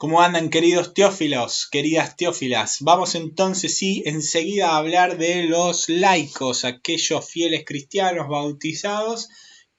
¿Cómo andan, queridos teófilos, queridas teófilas? Vamos entonces sí enseguida a hablar de los laicos, aquellos fieles cristianos bautizados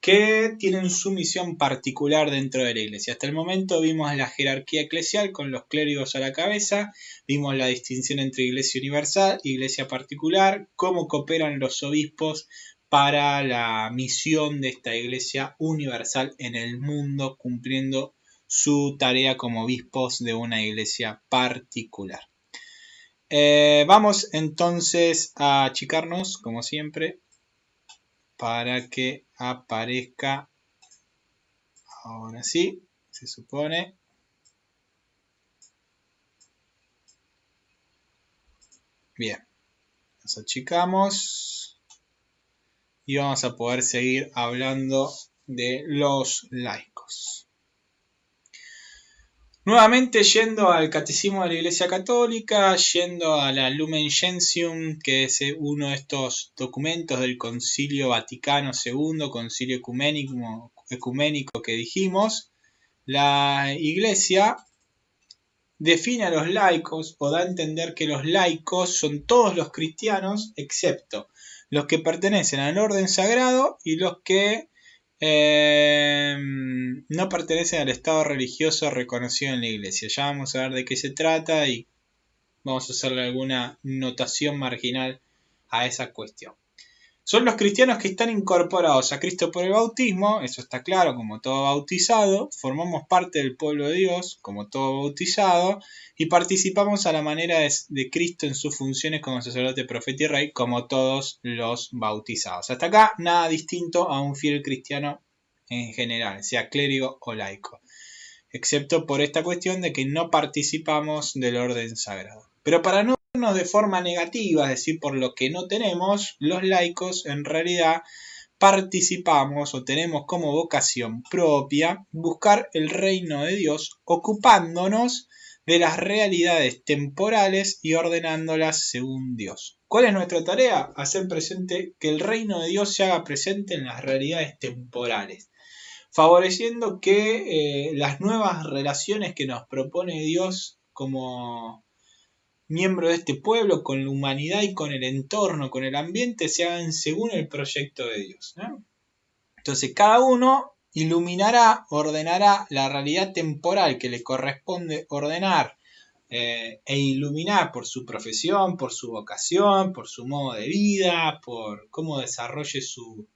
que tienen su misión particular dentro de la iglesia. Hasta el momento vimos la jerarquía eclesial con los clérigos a la cabeza, vimos la distinción entre iglesia universal e iglesia particular, cómo cooperan los obispos para la misión de esta iglesia universal en el mundo, cumpliendo su tarea como obispos de una iglesia particular. Vamos entonces a achicarnos, como siempre, para que aparezca, ahora sí, se supone. Bien, nos achicamos y vamos a poder seguir hablando de los laicos. Nuevamente yendo al Catecismo de la Iglesia Católica, yendo a la Lumen Gentium, que es uno de estos documentos del Concilio Vaticano II, Concilio Ecuménico que dijimos, la Iglesia define a los laicos o da a entender que los laicos son todos los cristianos excepto los que pertenecen al orden sagrado y los que no pertenecen al estado religioso reconocido en la iglesia. Ya vamos a ver de qué se trata y vamos a hacerle alguna notación marginal a esa cuestión. Son los cristianos que están incorporados a Cristo por el bautismo, eso está claro, como todo bautizado, formamos parte del pueblo de Dios, como todo bautizado, y participamos a la manera de Cristo en sus funciones como sacerdote, profeta y rey, como todos los bautizados. Hasta acá, nada distinto a un fiel cristiano en general, sea clérigo o laico, excepto por esta cuestión de que no participamos del orden sagrado. Pero para no vernos de forma negativa, es decir, por lo que no tenemos, los laicos en realidad participamos o tenemos como vocación propia buscar el reino de Dios ocupándonos de las realidades temporales y ordenándolas según Dios. ¿Cuál es nuestra tarea? Hacer presente que el reino de Dios se haga presente en las realidades temporales, favoreciendo que las nuevas relaciones que nos propone Dios como miembro de este pueblo con la humanidad y con el entorno, con el ambiente, se hagan según el proyecto de Dios, ¿no? Entonces cada uno iluminará, ordenará la realidad temporal que le corresponde ordenar e iluminar por su profesión, por su vocación, por su modo de vida, por cómo desarrolle su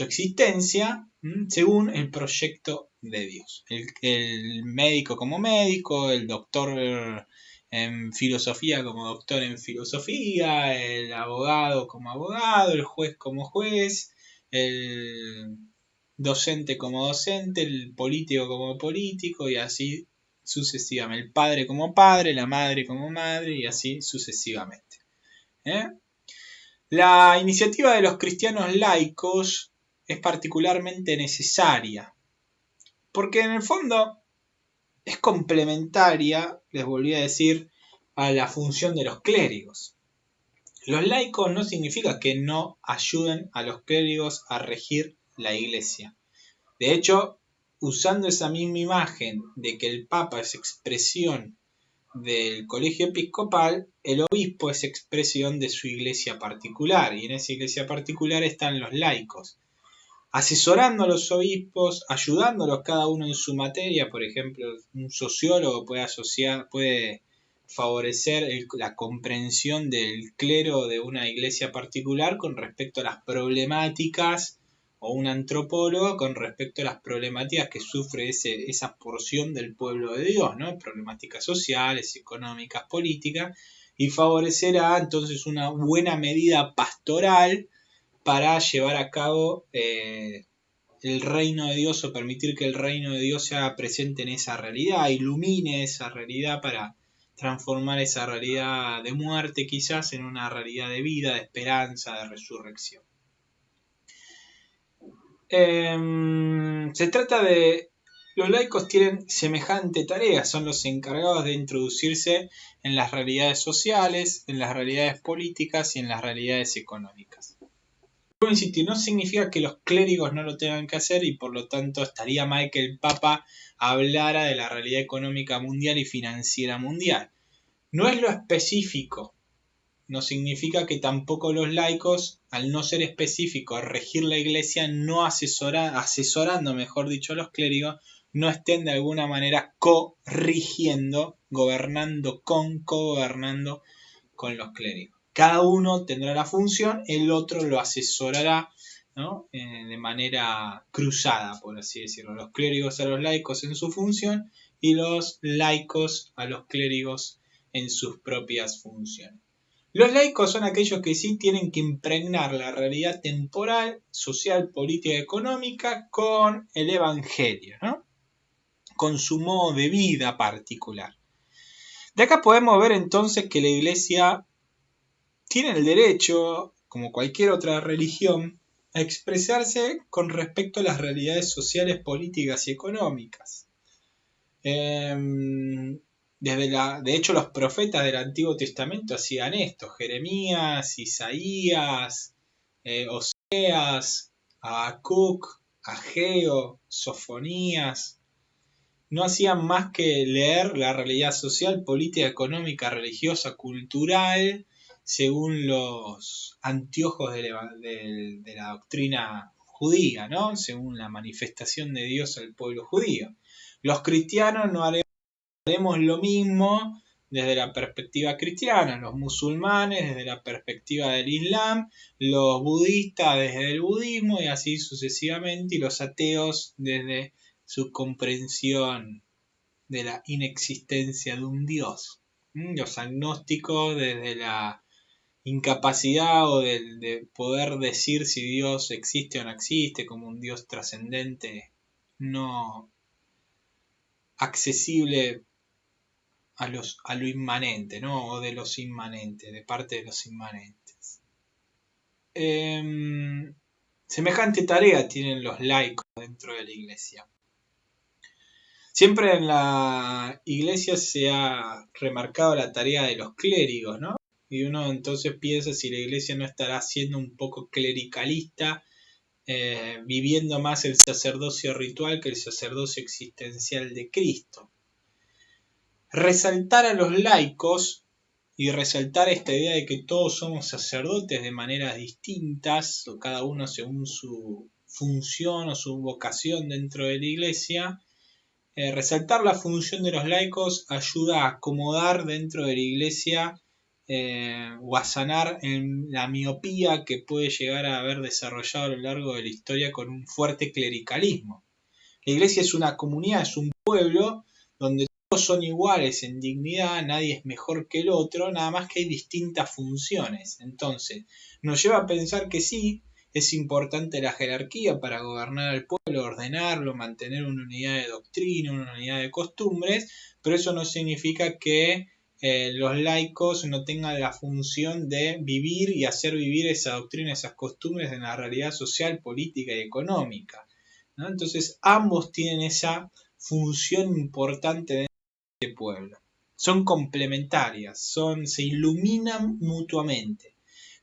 existencia, según el proyecto de Dios. El médico como médico, el doctor en filosofía como doctor en filosofía, el abogado como abogado, el juez como juez, el docente como docente, el político como político y así sucesivamente. El padre como padre, la madre como madre y así sucesivamente. La iniciativa de los cristianos laicos es particularmente necesaria porque en el fondo es complementaria, les volví a decir, a la función de los clérigos. Los laicos no significa que no ayuden a los clérigos a regir la iglesia. De hecho, usando esa misma imagen de que el Papa es expresión del colegio episcopal, el obispo es expresión de su iglesia particular, y en esa iglesia particular están los laicos, asesorando a los obispos, ayudándolos cada uno en su materia. Por ejemplo, un sociólogo puede favorecer la comprensión del clero de una iglesia particular con respecto a las problemáticas, o un antropólogo con respecto a las problemáticas que sufre esa porción del pueblo de Dios, ¿no? Problemáticas sociales, económicas, políticas, y favorecerá entonces una buena medida pastoral para llevar a cabo el reino de Dios, o permitir que el reino de Dios se haga presente en esa realidad, ilumine esa realidad para transformar esa realidad de muerte quizás en una realidad de vida, de esperanza, de resurrección. Se trata de... Los laicos tienen semejante tarea, son los encargados de introducirse en las realidades sociales, en las realidades políticas y en las realidades económicas. Vuelvo a insistir, no significa que los clérigos no lo tengan que hacer y por lo tanto estaría mal que el Papa hablara de la realidad económica mundial y financiera mundial. No es lo específico. No significa que tampoco los laicos, al no ser específicos, regir la iglesia, no asesorando, mejor dicho, a los clérigos, no estén de alguna manera corrigiendo, cogobernando con los clérigos. Cada uno tendrá la función, el otro lo asesorará, ¿no? De manera cruzada, por así decirlo. Los clérigos a los laicos en su función y los laicos a los clérigos en sus propias funciones. Los laicos son aquellos que sí tienen que impregnar la realidad temporal, social, política y económica con el Evangelio, ¿no? Con su modo de vida particular. De acá podemos ver entonces que la Iglesia tiene el derecho, como cualquier otra religión, a expresarse con respecto a las realidades sociales, políticas y económicas. De hecho, los profetas del Antiguo Testamento hacían esto: Jeremías, Isaías, Oseas, Habacuc, Ageo, Sofonías. No hacían más que leer la realidad social, política, económica, religiosa, cultural, según los anteojos de la doctrina judía, ¿no? Según la manifestación de Dios al pueblo judío. Los cristianos no haremos lo mismo desde la perspectiva cristiana, los musulmanes desde la perspectiva del Islam, los budistas desde el budismo y así sucesivamente, y los ateos desde su comprensión de la inexistencia de un Dios. Los agnósticos desde la incapacidad o de poder decir si Dios existe o no existe, como un Dios trascendente, no accesible a lo inmanente, ¿no? O de los inmanentes, de parte de los inmanentes. Semejante tarea tienen los laicos dentro de la iglesia. Siempre en la iglesia se ha remarcado la tarea de los clérigos, ¿no? Y uno entonces piensa si la iglesia no estará siendo un poco clericalista, viviendo más el sacerdocio ritual que el sacerdocio existencial de Cristo. Resaltar a los laicos y resaltar esta idea de que todos somos sacerdotes de maneras distintas, o cada uno según su función o su vocación dentro de la iglesia. Resaltar la función de los laicos ayuda a acomodar dentro de la iglesia o a sanar en la miopía que puede llegar a haber desarrollado a lo largo de la historia con un fuerte clericalismo. La iglesia es una comunidad, es un pueblo donde todos son iguales en dignidad, nadie es mejor que el otro, nada más que hay distintas funciones. Entonces, nos lleva a pensar que sí, es importante la jerarquía para gobernar al pueblo, ordenarlo, mantener una unidad de doctrina, una unidad de costumbres, pero eso no significa que los laicos no tengan la función de vivir y hacer vivir esa doctrina, esas costumbres en la realidad social, política y económica, ¿no? Entonces ambos tienen esa función importante dentro del pueblo. Son complementarias, se iluminan mutuamente.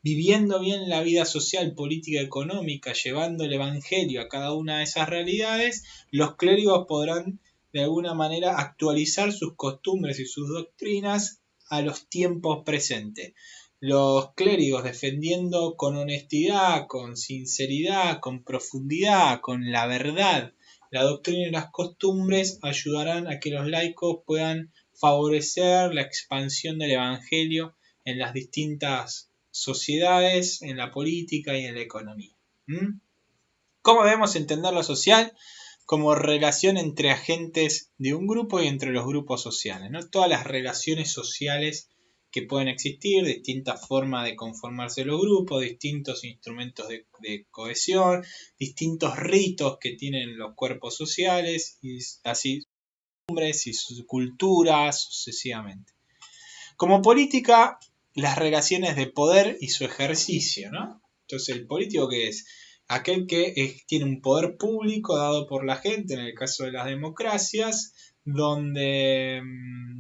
Viviendo bien la vida social, política, económica, llevando el evangelio a cada una de esas realidades, los clérigos podrán de alguna manera actualizar sus costumbres y sus doctrinas a los tiempos presentes. Los clérigos defendiendo con honestidad, con sinceridad, con profundidad, con la verdad, la doctrina y las costumbres ayudarán a que los laicos puedan favorecer la expansión del evangelio en las distintas sociedades, en la política y en la economía. ¿Cómo debemos entender lo social? Como relación entre agentes de un grupo y entre los grupos sociales, ¿no? Todas las relaciones sociales que pueden existir, distintas formas de conformarse los grupos, distintos instrumentos de cohesión, distintos ritos que tienen los cuerpos sociales, y así sus y sus culturas sucesivamente. Como política, las relaciones de poder y su ejercicio, ¿no? Entonces, el político, ¿qué es? Aquel que tiene un poder público dado por la gente, en el caso de las democracias, donde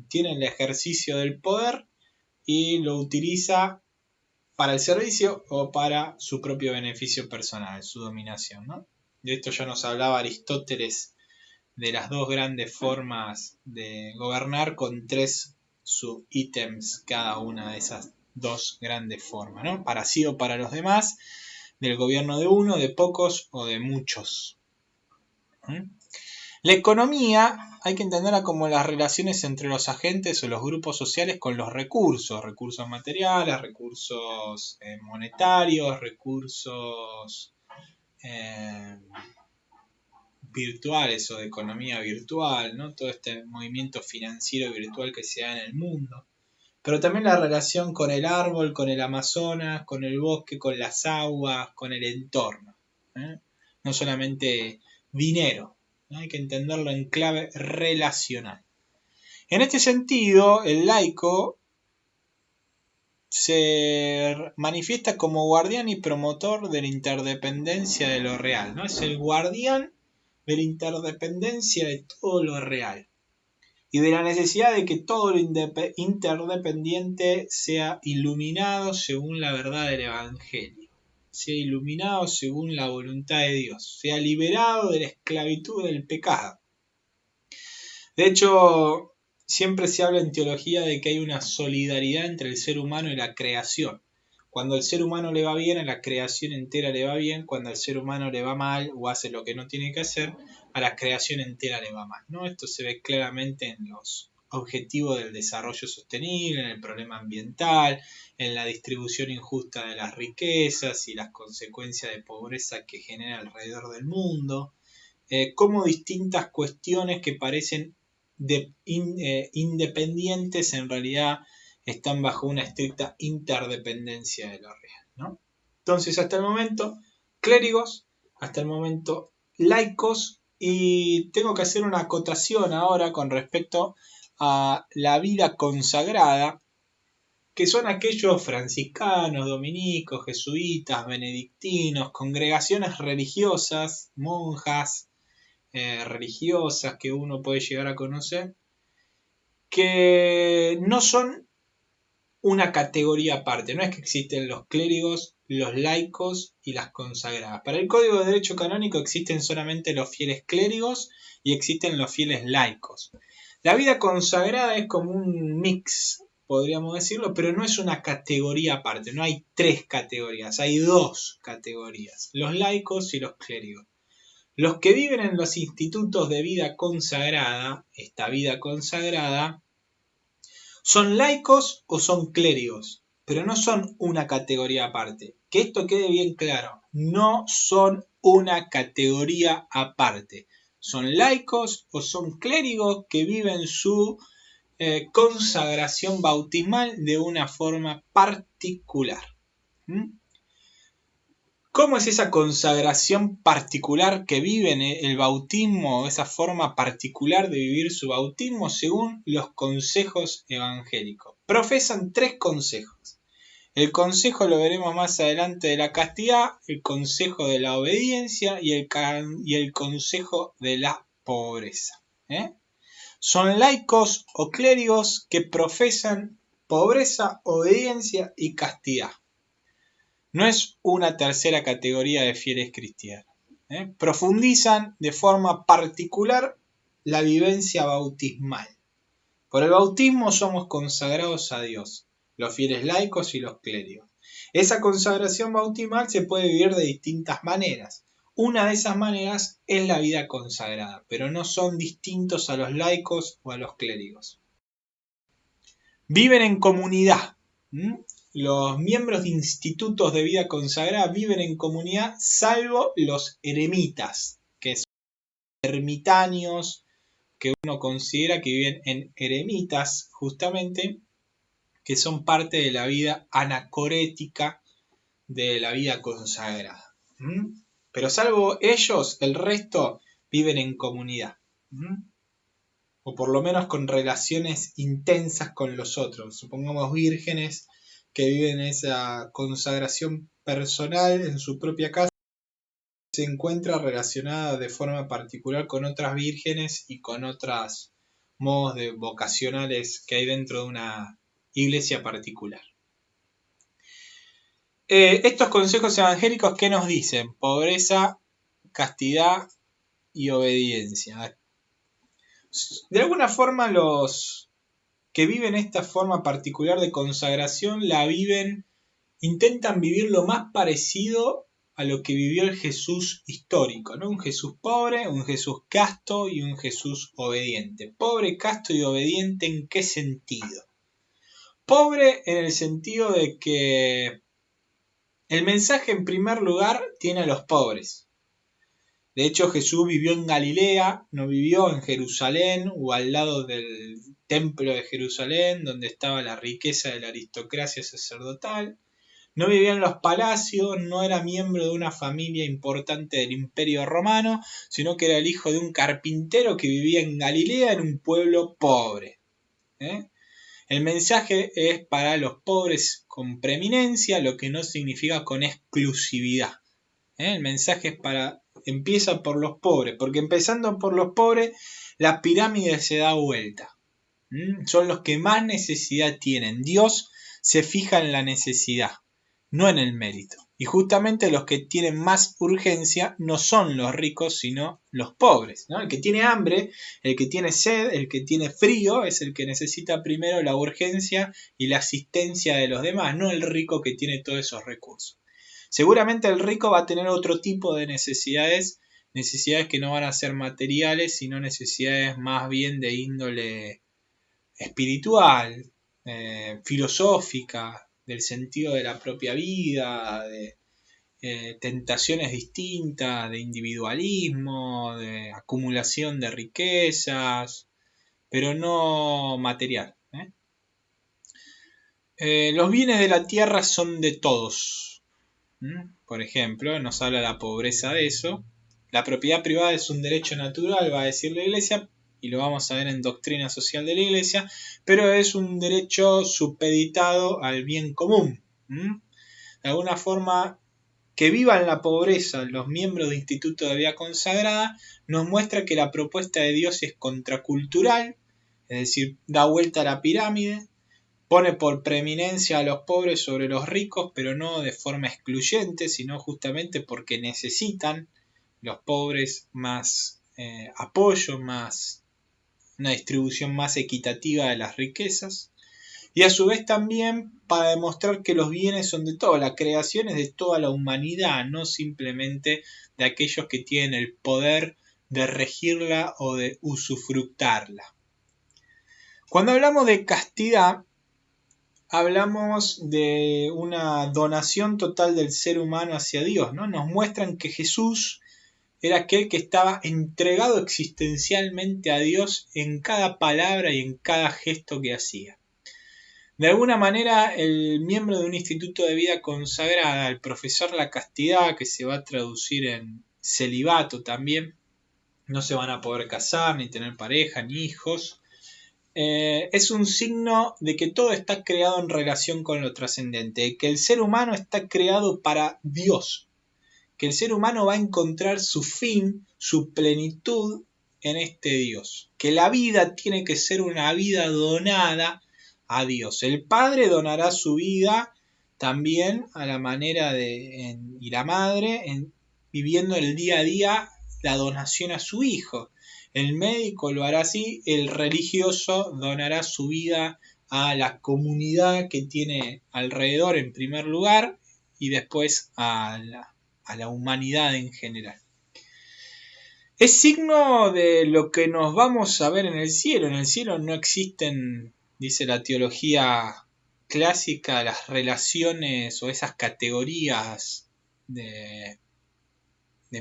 tiene el ejercicio del poder y lo utiliza para el servicio o para su propio beneficio personal, su dominación, ¿no? De esto ya nos hablaba Aristóteles, de las dos grandes formas de gobernar, con 3 ítems cada una de esas dos grandes formas, ¿no? Para sí o para los demás, del gobierno de uno, de pocos o de muchos. La economía hay que entenderla como las relaciones entre los agentes o los grupos sociales con los recursos materiales, recursos monetarios, recursos virtuales o de economía virtual, ¿no? Todo este movimiento financiero virtual que se da en el mundo. Pero también la relación con el árbol, con el Amazonas, con el bosque, con las aguas, con el entorno. No solamente dinero, ¿no? Hay que entenderlo en clave relacional. En este sentido, el laico se manifiesta como guardián y promotor de la interdependencia de lo real, ¿no? Es el guardián de la interdependencia de todo lo real y de la necesidad de que todo lo interdependiente sea iluminado según la verdad del Evangelio, sea iluminado según la voluntad de Dios, sea liberado de la esclavitud del pecado. De hecho, siempre se habla en teología de que hay una solidaridad entre el ser humano y la creación. Cuando al ser humano le va bien, a la creación entera le va bien. Cuando al ser humano le va mal o hace lo que no tiene que hacer, a la creación entera le va mal, ¿no? Esto se ve claramente en los objetivos del desarrollo sostenible, en el problema ambiental, en la distribución injusta de las riquezas y las consecuencias de pobreza que genera alrededor del mundo. Como distintas cuestiones que parecen independientes en realidad están bajo una estricta interdependencia de lo real, ¿no? Entonces, hasta el momento, clérigos, hasta el momento, laicos, y tengo que hacer una acotación ahora con respecto a la vida consagrada, que son aquellos franciscanos, dominicos, jesuitas, benedictinos, congregaciones religiosas, monjas, religiosas que uno puede llegar a conocer, que no son una categoría aparte. No es que existen los clérigos, los laicos y las consagradas. Para el Código de Derecho Canónico existen solamente los fieles clérigos y existen los fieles laicos. La vida consagrada es como un mix, podríamos decirlo, pero no es una categoría aparte. No hay 3 categorías, hay 2 categorías, los laicos y los clérigos. Los que viven en los institutos de vida consagrada, esta vida consagrada, son laicos o son clérigos, pero no son una categoría aparte. Que esto quede bien claro, no son una categoría aparte. Son laicos o son clérigos que viven su consagración bautismal de una forma particular. ¿Cómo es esa consagración particular que viven el bautismo, esa forma particular de vivir su bautismo según los consejos evangélicos? Profesan 3 consejos. El consejo, lo veremos más adelante, de la castidad, el consejo de la obediencia y el consejo de la pobreza. Son laicos o clérigos que profesan pobreza, obediencia y castidad. No es una tercera categoría de fieles cristianos. Profundizan de forma particular la vivencia bautismal. Por el bautismo somos consagrados a Dios, los fieles laicos y los clérigos. Esa consagración bautismal se puede vivir de distintas maneras. Una de esas maneras es la vida consagrada, pero no son distintos a los laicos o a los clérigos. Viven en comunidad. Los miembros de institutos de vida consagrada viven en comunidad, salvo los eremitas, que son ermitaños, que uno considera que viven en eremitas, justamente, que son parte de la vida anacorética de la vida consagrada. Pero salvo ellos, el resto viven en comunidad. O por lo menos con relaciones intensas con los otros. Supongamos vírgenes que viven esa consagración personal en su propia casa, se encuentra relacionada de forma particular con otras vírgenes y con otros modos vocacionales que hay dentro de una iglesia particular. Estos consejos evangélicos, ¿qué nos dicen? Pobreza, castidad y obediencia. De alguna forma los que viven esta forma particular de consagración la viven, intentan vivir lo más parecido a lo que vivió el Jesús histórico, ¿no? Un Jesús pobre, un Jesús casto y un Jesús obediente. Pobre, casto y obediente, ¿en qué sentido? Pobre en el sentido de que el mensaje en primer lugar tiene a los pobres. De hecho, Jesús vivió en Galilea, no vivió en Jerusalén o al lado del templo de Jerusalén, donde estaba la riqueza de la aristocracia sacerdotal. No vivía en los palacios, no era miembro de una familia importante del Imperio Romano, sino que era el hijo de un carpintero que vivía en Galilea, en un pueblo pobre. El mensaje es para los pobres con preeminencia, lo que no significa con exclusividad. El mensaje es empieza por los pobres, porque empezando por los pobres, la pirámide se da vuelta. Son los que más necesidad tienen. Dios se fija en la necesidad, no en el mérito. Y justamente los que tienen más urgencia no son los ricos, sino los pobres, ¿no? El que tiene hambre, el que tiene sed, el que tiene frío, es el que necesita primero la urgencia y la asistencia de los demás, no el rico que tiene todos esos recursos. Seguramente el rico va a tener otro tipo de necesidades que no van a ser materiales, sino necesidades más bien de índole espiritual, filosófica, del sentido de la propia vida, de tentaciones distintas, de individualismo, de acumulación de riquezas, pero no material. Los bienes de la tierra son de todos. Por ejemplo, nos habla la pobreza de eso. La propiedad privada es un derecho natural, va a decir la Iglesia, y lo vamos a ver en doctrina social de la Iglesia, pero es un derecho supeditado al bien común. De alguna forma, que vivan la pobreza los miembros de Instituto de Vida Consagrada nos muestra que la propuesta de Dios es contracultural, es decir, da vuelta a la pirámide, pone por preeminencia a los pobres sobre los ricos, pero no de forma excluyente, sino justamente porque necesitan los pobres más apoyo, más una distribución más equitativa de las riquezas. Y a su vez también para demostrar que los bienes son de todo, la creación es de toda la humanidad, no simplemente de aquellos que tienen el poder de regirla o de usufructarla. Cuando hablamos de castidad, hablamos de una donación total del ser humano hacia Dios, ¿no? Nos muestran que Jesús era aquel que estaba entregado existencialmente a Dios en cada palabra y en cada gesto que hacía. De alguna manera, el miembro de un instituto de vida consagrada, al profesar la castidad, que se va a traducir en celibato también, no se van a poder casar, ni tener pareja, ni hijos, es un signo de que todo está creado en relación con lo trascendente, que el ser humano está creado para Dios, que el ser humano va a encontrar su fin, su plenitud en este Dios, que la vida tiene que ser una vida donada a Dios. El padre donará su vida también a la manera y la madre viviendo el día a día la donación a su hijo. El médico lo hará así, el religioso donará su vida a la comunidad que tiene alrededor en primer lugar y después a la humanidad en general. Es signo de lo que nos vamos a ver en el cielo. En el cielo no existen, dice la teología clásica, las relaciones o esas categorías de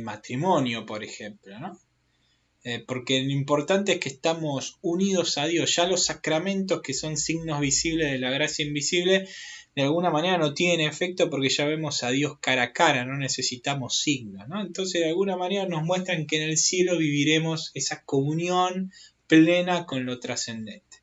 matrimonio, por ejemplo, ¿no? Porque lo importante es que estamos unidos a Dios. Ya los sacramentos, que son signos visibles de la gracia invisible, de alguna manera no tienen efecto porque ya vemos a Dios cara a cara, no necesitamos signos, ¿no? Entonces de alguna manera nos muestran que en el cielo viviremos esa comunión plena con lo trascendente.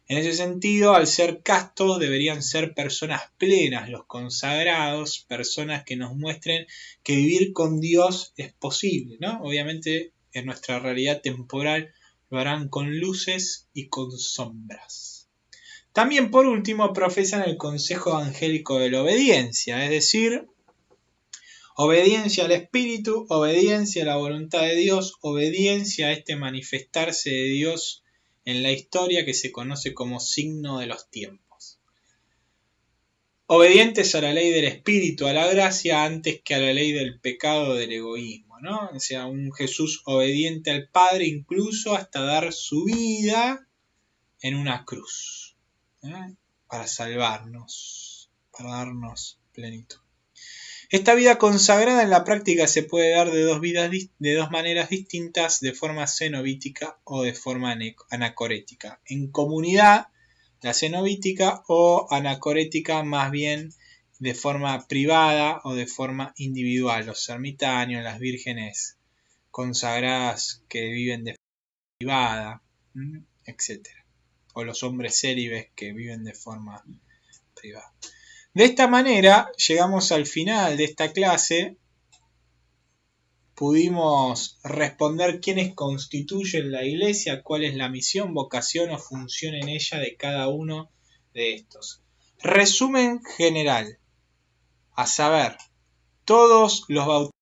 En ese sentido, al ser castos, deberían ser personas plenas, los consagrados, personas que nos muestren que vivir con Dios es posible, ¿no? Obviamente en nuestra realidad temporal lo harán con luces y con sombras. También por último profesan el consejo evangélico de la obediencia, es decir, obediencia al Espíritu, obediencia a la voluntad de Dios, obediencia a este manifestarse de Dios en la historia que se conoce como signo de los tiempos. Obedientes a la ley del Espíritu, a la gracia, antes que a la ley del pecado, del egoísmo, ¿no? O sea, un Jesús obediente al Padre, incluso hasta dar su vida en una cruz, para salvarnos, para darnos plenitud. Esta vida consagrada en la práctica se puede dar de dos maneras distintas, de forma cenobítica o de forma anacorética. En comunidad, la cenobítica, o anacorética, más bien de forma privada o de forma individual. Los ermitaños, las vírgenes consagradas que viven de forma privada, etc. O los hombres célibes que viven de forma privada. De esta manera llegamos al final de esta clase. Pudimos responder quiénes constituyen la iglesia, cuál es la misión, vocación o función en ella de cada uno de estos. Resumen general, a saber, todos los bautizados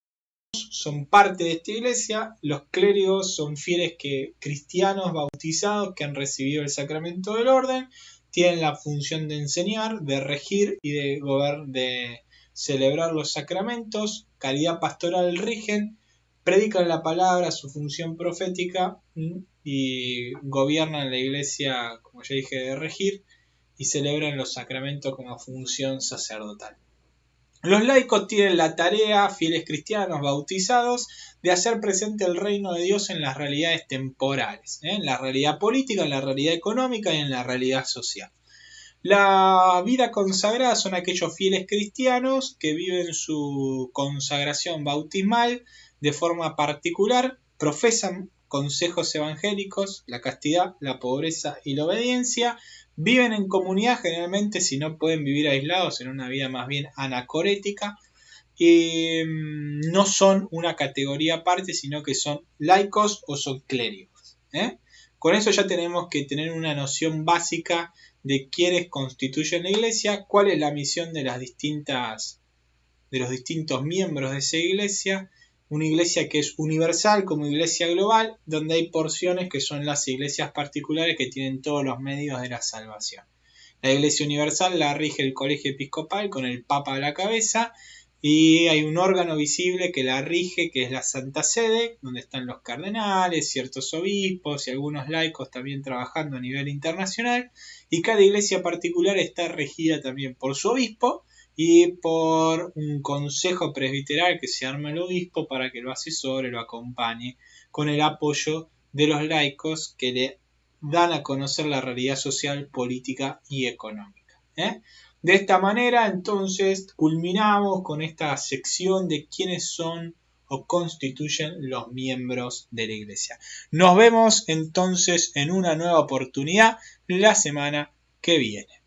son parte de esta iglesia, los clérigos son fieles cristianos bautizados que han recibido el sacramento del orden, tienen la función de enseñar, de regir y de celebrar los sacramentos, caridad pastoral rigen, predican la palabra, su función profética, y gobiernan la iglesia, como ya dije, de regir, y celebran los sacramentos como función sacerdotal. Los laicos tienen la tarea, fieles cristianos bautizados, de hacer presente el reino de Dios en las realidades temporales, en la realidad política, en la realidad económica y en la realidad social. La vida consagrada son aquellos fieles cristianos que viven su consagración bautismal de forma particular, profesan consejos evangélicos, la castidad, la pobreza y la obediencia, viven en comunidad generalmente, si no pueden vivir aislados, en una vida más bien anacorética, y no son una categoría aparte, sino que son laicos o son clérigos. Con eso ya tenemos que tener una noción básica de quiénes constituyen la iglesia, cuál es la misión de los distintos miembros de esa iglesia. Una iglesia que es universal como iglesia global, donde hay porciones que son las iglesias particulares que tienen todos los medios de la salvación. La iglesia universal la rige el colegio episcopal con el papa a la cabeza, y hay un órgano visible que la rige, que es la Santa Sede, donde están los cardenales, ciertos obispos y algunos laicos también trabajando a nivel internacional, y cada iglesia particular está regida también por su obispo y por un consejo presbiteral que se arma el obispo para que lo asesore, lo acompañe, con el apoyo de los laicos que le dan a conocer la realidad social, política y económica. De esta manera, entonces, culminamos con esta sección de quiénes son o constituyen los miembros de la iglesia. Nos vemos entonces en una nueva oportunidad la semana que viene.